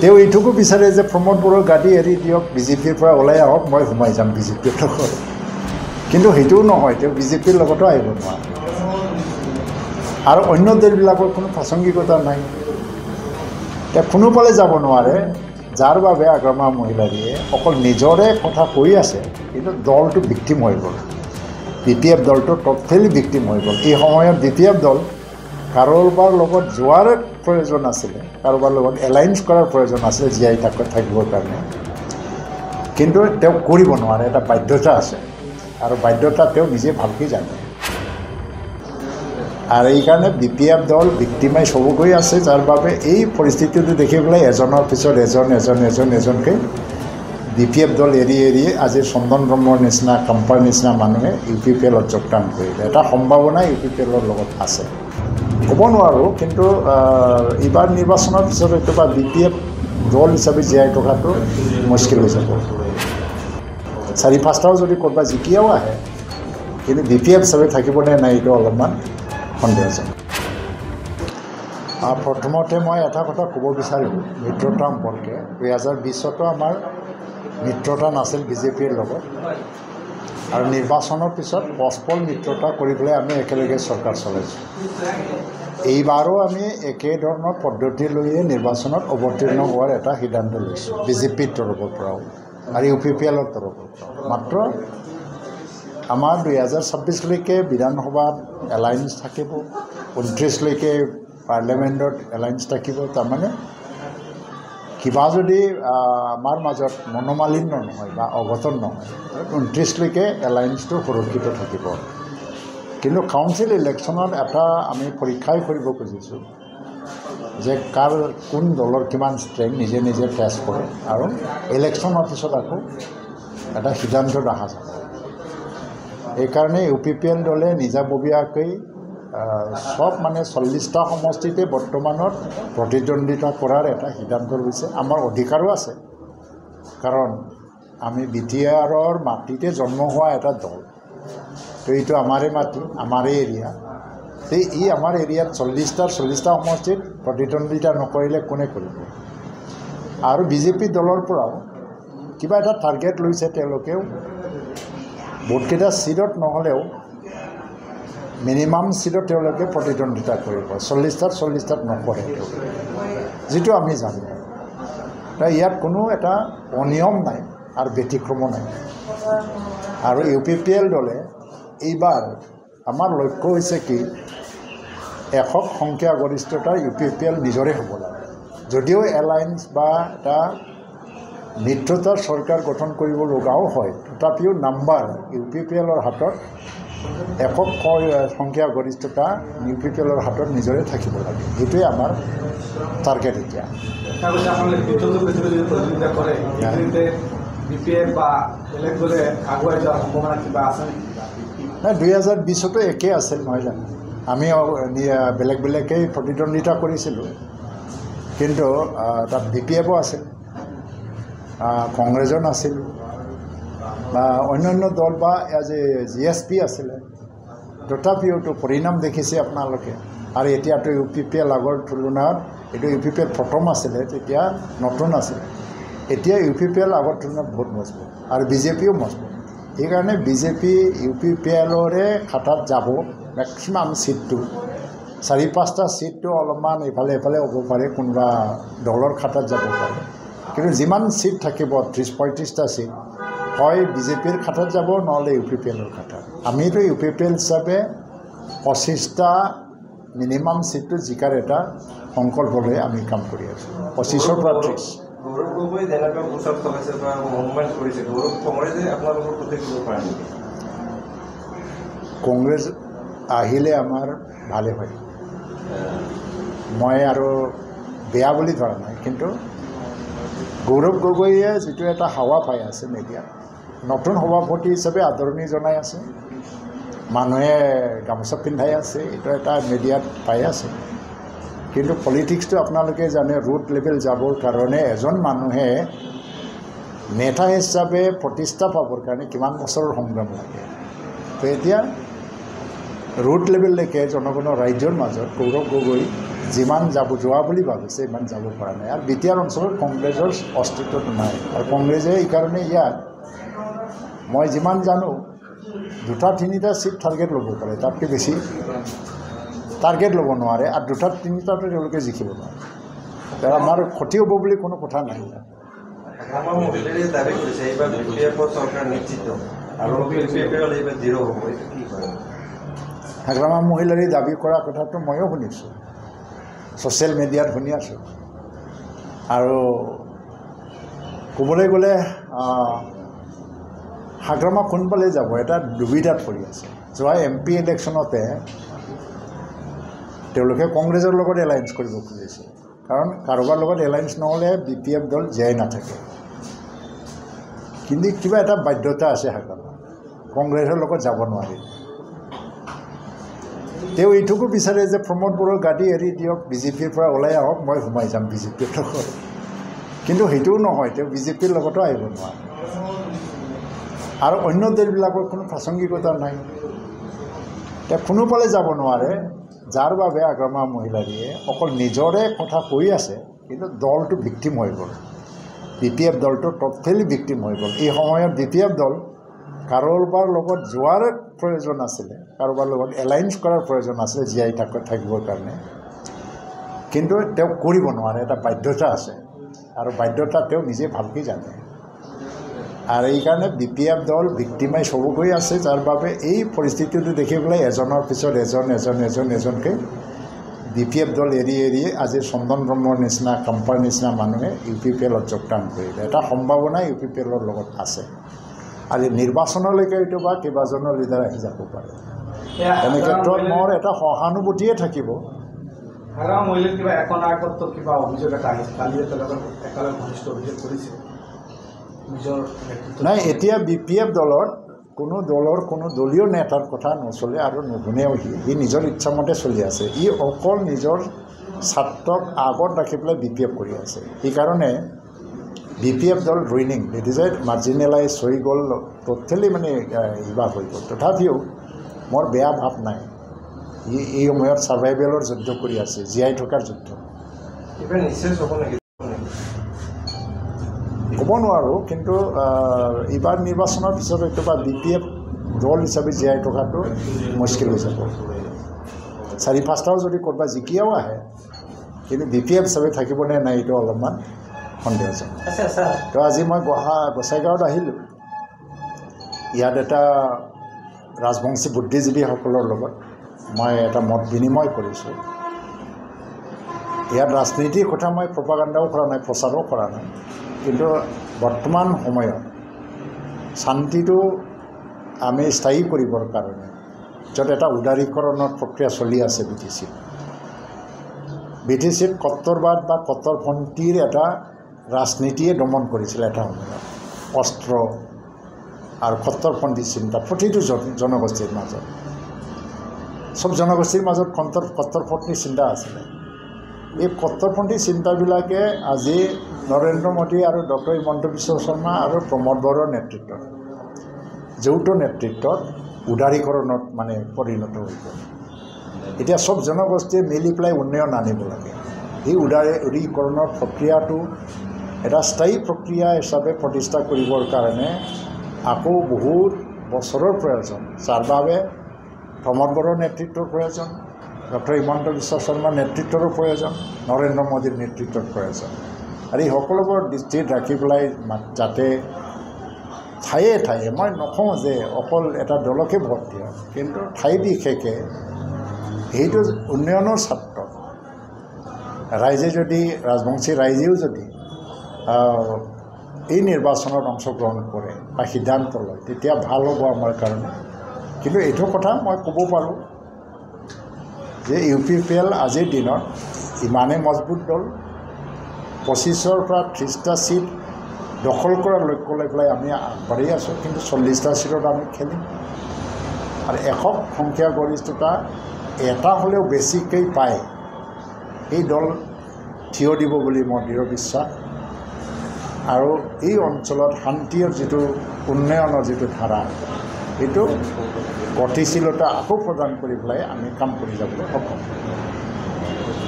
তেওঁ এইটোকো বিচাৰে যে প্ৰমোদ বড়োৰ গাড়ী এৰি দিয়ক, বিজেপিৰ পৰা ওলাই আহক, মই সোমাই যাম বিজেপিৰ লগত। কিন্তু সেইটোও নহয়, তেওঁ বিজেপিৰ লগতো আহিব নোৱাৰে। আৰু অন্য দলবিলাকৰ কোনো প্ৰাসংগিকতা নাই, তেওঁ কোনোফালে যাব নোৱাৰে, যাৰ বাবে আগৰমা মহিলাৰীয়ে অকল নিজৰে কথা কৈ আছে, কিন্তু দলটো ভিক্টিম হৈ গ'ল। BPF দলটো ট'টেলি ভিক্টিম হৈ গ'ল। এই সময়ত BPF দল কাৰোবাৰ লগত যোৱাৰ প্ৰয়োজন আছিলে, কাৰোবাৰ লগত এলায়েন্স কৰাৰ প্ৰয়োজন আছিলে জীয়াই থাকিবৰ কাৰণে, কিন্তু তেওঁ কৰিব নোৱাৰে, এটা বাধ্যতা আছে, আৰু বাধ্যতা তেওঁ নিজে ভালকৈ জানে। আৰু এইকাৰণে BPF দল ভিক্টিমাইজ হ'ব গৈ আছে, যাৰ বাবে এই পৰিস্থিতিটো দেখি পেলাই এজনৰ পিছত এজনকৈ BPF দল এৰি আজি চন্দন ব্ৰহ্মৰ নিচিনা, কম্পাৰ নিচিনা মানুহে UPPLত যোগদান কৰিলে। এটা সম্ভাৱনা UPPLৰ লগত আছে, ক'ব নোৱাৰোঁ, কিন্তু এইবাৰ নিৰ্বাচনৰ পিছত হয়তো বা BPF দল হিচাপে জীয়াই থকাটো মুস্কিল হৈ যাব। 4-5টাও যদি ক'ৰবাত জিকিয়াও আহে, কিন্তু BPF হিচাপে থাকিবনে নাই এইটো অলপমান সন্দেহজনক। প্ৰথমতে মই এটা কথা ক'ব বিচাৰিম মিত্ৰতা সম্পৰ্কে। 2020তো আমাৰ মিত্ৰতা নাছিল BJPৰ লগত, আৰু নিৰ্বাচনৰ পিছত পৰস্পৰ মিত্ৰতা কৰি পেলাই আমি একেলগে চৰকাৰ চলাইছোঁ। এইবাৰো আমি একেধৰণৰ পদ্ধতি লৈয়ে নিৰ্বাচনত অৱতীৰ্ণ হোৱাৰ এটা সিদ্ধান্ত লৈছোঁ, BJPৰ তৰফৰ পৰাও আৰু UPPLৰ তৰফৰ পৰাও। মাত্ৰ আমাৰ 2026লৈকে বিধানসভাত এলায়েন্স থাকিব, 29লৈকে পাৰ্লিয়ামেণ্টত এলায়েন্স থাকিব। তাৰমানে কিবা যদি আমাৰ মাজত মনোমালিন্য নহয় বা অঘটন নহয়, 29লৈকে এলায়েন্সটো সুৰক্ষিত থাকিব। কিন্তু কাউন্সিল ইলেকশ্যনত এটা আমি পৰীক্ষাই কৰিব খুজিছোঁ যে কোন দলৰ কিমান ষ্ট্ৰেংথ নিজে নিজে টেষ্ট কৰে, আৰু ইলেকশ্যনৰ পিছত আকৌ এটা সিদ্ধান্ত ৰখা যাব। এইকাৰণে UPPL দলে নিজাববীয়াকৈ সব 40টা সমষ্টিতে বৰ্তমানত প্ৰতিদ্বন্দ্বিতা কৰাৰ এটা সিদ্ধান্ত লৈছে। আমাৰ অধিকাৰো আছে, কাৰণ আমি BTRৰ মাটিতে জন্ম হোৱা এটা দল, তো এইটো আমাৰে মাটি, আমাৰে এৰিয়া। এই আমাৰ এৰিয়াত 40টা সমষ্টিত প্ৰতিদ্বন্দ্বিতা নকৰিলে কোনে কৰিব? আৰু BJP দলৰ পৰাও কিবা এটা টাৰ্গেট লৈছে তেওঁলোকেও, বহুতকেইটা ছিটত নহ'লেও মিনিমাম ছিটত তেওঁলোকে প্ৰতিদ্বন্দ্বিতা কৰিব, 40টাত নকৰে, যিটো আমি জানো। ইয়াত কোনো এটা অনিয়ম নাই আৰু ব্যতিক্ৰমো নাই। আৰু UPPL দলে এইবাৰ আমাৰ লক্ষ্য হৈছে কি, একক সংখ্যাগৰিষ্ঠতাৰ UPPL নিজৰে হ'ব লাগে। যদিও এলায়েন্স বা এটা মিত্ৰতাৰ চৰকাৰ গঠন কৰিব লগাও হয়, তথাপিও নাম্বাৰ UPPLৰ হাতত, একক সংখ্যাগৰিষ্ঠতা UPPLৰ হাতত নিজৰে থাকিব লাগে। এইটোৱে আমাৰ টাৰ্গেট এতিয়া। 2020তো একেই আছিল নহয় জানো? আমি বেলেগেই প্ৰতিদ্বন্দ্বিতা কৰিছিলোঁ, কিন্তু তাত BPFও আছিল, কংগ্ৰেছো নাছিল, বা অন্যান্য দল বা GSP আছিলে। তথাপিওতো পৰিণাম দেখিছে আপোনালোকে। আৰু এতিয়াতো UPPL আগৰ তুলনাত এইটো UPPL প্ৰথম আছিলে, তেতিয়া নতুন আছিল। এতিয়া UPPL আগৰ তুলনাত বহুত মজবুত, আৰু BJPও মজবুত। সেইকাৰণে BJP UPPLৰে খাতাত যাব মেক্সিমাম ছিটটো। 4-5টা ছিটটো অলপমান ইফালে হ'ব পাৰে, কোনোবা দলৰ খাতাত যাব পাৰে, কিন্তু যিমান ছিট থাকিব 30-35টা ছিট হয় BJPৰ খাতাত যাব, নহ'লে UPPLৰ খাতাত। আমিতো UPPL হিচাপে 25টা মিনিমাম ছিটটো জিকাৰ এটা সংকল্প লৈ আমি কাম কৰি আছোঁ। 25ৰ পৰা 30। কংগ্ৰেছ আহিলে আমাৰ ভালে হয়, মই আৰু বেয়া বুলি ধৰা নাই, কিন্তু গৌৰৱ গগৈয়ে যিটো এটা হাৱা পাই আছে মিডিয়াত, নতুন সভাপতি হিচাপে আদৰণি জনাই আছে, মানুহে গামোচা পিন্ধাই আছে, এইটো এটা মিডিয়াত পাই আছে। কিন্তু পলিটিক্সটো আপোনালোকে জানে, ৰুট লেভেল যাবৰ কাৰণে এজন মানুহে নেতা হিচাপে প্ৰতিষ্ঠা পাবৰ কাৰণে কিমান বছৰৰ সংগ্ৰাম লাগে। তো এতিয়া ৰুট লেভেললৈকে জনগণৰ ৰাইজৰ মাজত গৌৰৱ গগৈ যিমান যোৱা বুলি ভাবিছে ইমান যাব পৰা নাই। আৰু বিটিআৰ অঞ্চলত কংগ্ৰেছৰ অস্তিত্বটো নাই। আৰু কংগ্ৰেছে এইকাৰণে ইয়াত মই যিমান জানো 2-3টা ছিট টাৰ্গেট ল'ব পাৰে, তাতকৈ বেছি টাৰ্গেট ল'ব নোৱাৰে। আৰু 2-3টাতো তেওঁলোকে জিকিব নোৱাৰে। তাৰ আমাৰ ক্ষতি হ'ব বুলি কোনো কথা নাই। হাগ্ৰামা মহিলাৰী দাবী কৰা কথাটো ময়ো শুনিছোঁ, ছ'চিয়েল মিডিয়াত শুনি আছোঁ। আৰু ক'বলৈ গ'লে হাগ্ৰামা কোনফালে যাব এটা দুবিধাত পৰি আছে। যোৱা MP ইলেকশ্যনতে তেওঁলোকে কংগ্ৰেছৰ লগত এলায়েন্স কৰিব খুজিছে, কাৰণ কাৰোবাৰ লগত এলায়েন্স নহ'লে BPF দল জীয়াই নাথাকে। কিন্তু কিবা এটা বাধ্যতা আছে হাগ্ৰামা, কংগ্ৰেছৰ লগত যাব নোৱাৰি। তেওঁ এইটোকো বিচাৰে যে প্ৰমোদ বড়োৰ গাড়ী এৰি দিয়ক, BJPৰ পৰা ওলাই আহক, মই সোমাই যাম BJPৰ লগত। কিন্তু সেইটোও নহয়, তেওঁ BJPৰ লগতো আহিব নোৱাৰে। আৰু অন্য দলবিলাকৰ কোনো প্ৰাসংগিকতা নাই। তেওঁ কোনোফালে যাব নোৱাৰে, যাৰ বাবে হাগ্ৰামা মহিলাৰীয়ে অকল নিজৰে কথা কৈ আছে, কিন্তু দলটো ভিক্টিম হৈ গ'ল। BPF দলটো ট'টেলি ভিক্টিম হৈ গ'ল। এই সময়ত BPF দল কাৰোবাৰ লগত যোৱাৰ প্ৰয়োজন আছিলে, কাৰোবাৰ লগত এলায়েন্স কৰাৰ প্ৰয়োজন আছিলে জীয়াই থাকিবৰ কাৰণে, কিন্তু তেওঁ কৰিব নোৱাৰে। এটা বাধ্যতা আছে, আৰু বাধ্যতা তেওঁ নিজে ভালকৈ জানে। আৰু এইকাৰণে BPF দল ভিক্টিমাইজ হ'ব গৈ আছে, যাৰ বাবে এই পৰিস্থিতিটো দেখি পেলাই এজনৰ পিছত এজনকৈ BPF দল এৰি আজি চন্দন ব্ৰহ্মৰ নিচিনা, কাম্পাৰ নিচিনা মানুহে UPPLত যোগদান কৰিলে। এটা সম্ভাৱনা UPPLৰ লগত আছে। আৰু নিৰ্বাচনলৈকে হয়তো বা কেইবাজনৰ লিডাৰ আহি যাব পাৰে। তেনে ক্ষেত্ৰত মোৰ এটা সহানুভূতিয়ে থাকিব। নাই, এতিয়া BPF দলত কোনো দলীয় নেতাৰ কথা নচলে আৰু নুশুনেও। সি নিজৰ ইচ্ছামতে চলি আছে। ই অকল নিজৰ ছাত্ৰক আগত ৰাখি পেলাই BPF কৰি আছে। সেইকাৰণে BPF দল ৰুইনিং, ইট ইজ এ মাৰ্জিনেলাইজ হৈ গ'ল, টোটেলি মানে ইবাৰ হৈ গ'ল। তথাপিও মোৰ বেয়া ভাৱ নাই। এই সময়ত ছাৰ্ভাইভেলৰ যুদ্ধ কৰি আছে, জীয়াই থকাৰ যুদ্ধ। ক'ব নোৱাৰোঁ, কিন্তু এইবাৰ নিৰ্বাচনৰ পিছত হয়তো বা BPF দল হিচাপে জীয়াই থকাটো মুস্কিল হৈ যাব। 4-5টাও যদি ক'ৰবাত জিকিয়াও আহে, কিন্তু BPF হিচাপে থাকিবনে নাই এইটো অলপমান সন্দেহজনক। তো আজি মই গোসাইগাঁৱত আহিলোঁ। ইয়াত এটা ৰাজবংশী বুদ্ধিজীৱীসকলৰ লগত মই এটা মত বিনিময় কৰিছোঁ। ইয়াত ৰাজনীতিৰ কথা মই প্ৰপাগাণ্ডাও কৰা নাই, প্ৰচাৰো কৰা নাই। কিন্তু বৰ্তমান সময়ত শান্তিটো আমি স্থায়ী কৰিবৰ কাৰণে য'ত এটা উদাৰীকৰণৰ প্ৰক্ৰিয়া চলি আছে BTCত কট্টৰবাদ বা কট্টৰপন্থীৰ এটা ৰাজনীতিয়ে দমন কৰিছিল এটা সময়ত। অস্ত্ৰ আৰু কট্টৰপন্থী চিন্তা প্ৰতিটো জনগোষ্ঠীৰ মাজত, চব জনগোষ্ঠীৰ মাজত কট্টৰপন্থী চিন্তা আছিলে। এই কট্টৰপন্থী চিন্তাবিলাকে আজি নৰেন্দ্ৰ মোদী আৰু ডক্টৰ হিমন্ত বিশ্ব শৰ্মা আৰু প্ৰমোদ বড়োৰ নেতৃত্বত, যৌথ নেতৃত্বত উদাৰীকৰণত মানে পৰিণত হৈ গ'ল। এতিয়া চব জনগোষ্ঠীয়ে মিলি পেলাই উন্নয়ন আনিব লাগে। এই উদাৰীকৰণৰ প্ৰক্ৰিয়াটো এটা স্থায়ী প্ৰক্ৰিয়া হিচাপে প্ৰতিষ্ঠা কৰিবৰ কাৰণে আকৌ বহুত বছৰৰ প্ৰয়োজন, যাৰ বাবে প্ৰমোদ বড়োৰ নেতৃত্বৰ প্ৰয়োজন, ডক্টৰ হিমন্ত বিশ্ব শৰ্মাৰ নেতৃত্বৰো প্ৰয়োজন, নৰেন্দ্ৰ মোদীৰ নেতৃত্বৰ প্ৰয়োজন। আৰু এই সকলোবোৰ দৃষ্টিত ৰাখি পেলাই যাতে ঠায়ে ঠায়ে, মই নকওঁ যে অকল এটা দলকে ভোট দিয়ক, কিন্তু ঠাই বিশেষে সেইটো উন্নয়নৰ ছাত্ৰত ৰাইজে যদি, ৰাজবংশী ৰাইজেও যদি এই নিৰ্বাচনত অংশগ্ৰহণ কৰে বা সিদ্ধান্ত লয়, তেতিয়া ভাল হ'ব আমাৰ কাৰণে। কিন্তু এইটো কথা মই ক'ব পাৰোঁ যে UPPL আজিৰ দিনত ইমানেই মজবুত দল, 25ৰ পৰা 30টা ছিট দখল কৰাৰ লক্ষ্য লৈ পেলাই আমি আগবাঢ়ি আছোঁ। কিন্তু 40টা ছিটত আমি খেলিম। আৰু একক সংখ্যাগৰিষ্ঠতা এটা হ'লেও বেছিকৈ পায় এই দল থিয় দিব বুলি মোৰ দৃঢ় বিশ্বাস। আৰু এই অঞ্চলত শান্তিৰ যিটো উন্নয়নৰ যিটো ধাৰা, এইটো গতিশীলতা আকৌ প্ৰদান কৰি পেলাই আমি কাম কৰি যাবলৈ সক্ষম।